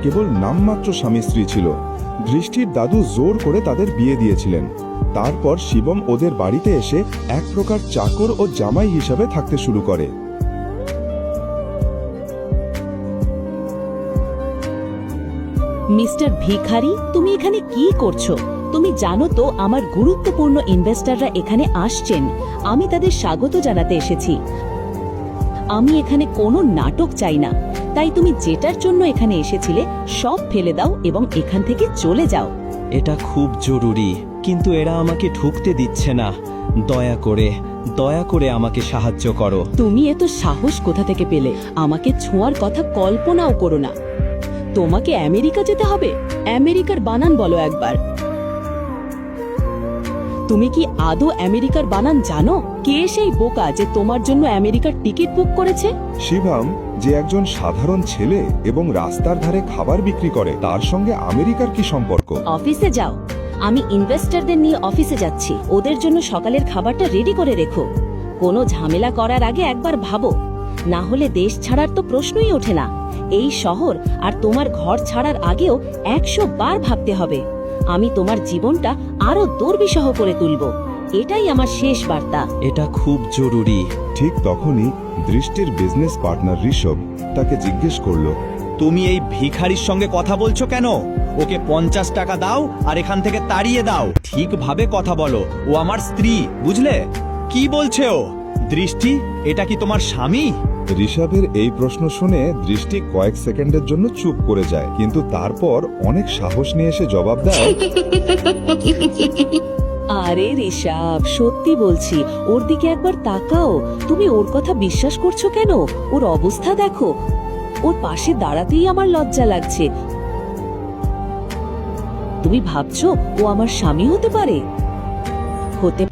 কেবল নামমাত্র স্বামী স্ত্রী ছিল। দৃষ্টির দাদু জোর করে তাদের বিয়ে দিয়েছিলেন। তারপর শিবম ওদের বাড়িতে এসে এক প্রকার চাকর ও জামাই হিসাবে থাকতে শুরু করে। মিস্টার ভিখারি, তুমি এখানে কি করছো? তুমি জানো তো আমার গুরুত্বপূর্ণ ইনভেস্টররা এখানে আসছেন। আমি তাদের স্বাগত জানাতে এসেছি। আমি এখানে কোনো নাটক চাই না। তাই তুমি যেটার জন্য এখানে এসেছিলে সব ফেলে দাও এবং এখান থেকে চলে যাও। এটা খুব জরুরি, কিন্তু এরা আমাকে ঢুকতে দিচ্ছে না। দয়া করে আমাকে সাহায্য করো। তুমি এত সাহস কোথা থেকে পেলে? আমাকে ছোঁয়ার কথা কল্পনাও করো না। তোমাকে আমেরিকা যেতে হবে? আমেরিকার বানান বলো একবার। তুমি কি আদৌ আমেরিকার বানান জানো? কে সেই বোকা যে তোমার জন্য আমেরিকার টিকিট বুক করেছে? শিবম, যে একজন সাধারণ ছেলে এবং রাস্তার ধারে খাবার বিক্রি করে, তার সঙ্গে আমেরিকার কি সম্পর্ক? অফিসে যাও। আমি ইনভেস্টরদের নিয়ে অফিসে যাচ্ছি। ওদের জন্য সকালের খাবারটা রেডি করে রেখো। কোনো ঝামেলা করার আগে একবার ভাবো, না হলে দেশ ছাড়ার তো প্রশ্নই ওঠে না। এই শহর আর তোমার ঘর ছাড়ার আগেও 100 বার ভাবতে হবে। আমি তোমার জীবনটা আরো দুর্বিষহ করে তুলব। এটাই আমার শেষ বার্তা। এটা খুব জরুরি। ঠিক তখনই দৃষ্টির বিজনেস পার্টনার ঋষভ তাকে জিজ্ঞেস করল, তুমি এই ভিখারির সঙ্গে কথা বলছো কেন? ওকে 50 টাকা দাও আর এখান থেকে তাড়িয়ে দাও। ঠিকভাবে কথা বলো, ও আমার স্ত্রী, বুঝলে? কি বলছে ও? দৃষ্টি, এটা কি তোমার স্বামী? ঋষভের এই প্রশ্ন শুনে দৃষ্টি কয়েক সেকেন্ডের জন্য চুপ করে যায়, কিন্তু তারপর অনেক সাহস নিয়ে এসে জবাব দেয়, আরে ঋষভ, সত্যি বলছি, ওর দিকে একবার তাকাও। তুমি ওর কথা বিশ্বাস করছো কেন? ওর অবস্থা দেখো। ওর পাশে দাঁড়াতেই আমার লজ্জা লাগছে। তুমি ভাবছো ও আমার স্বামী হতে পারে? হতে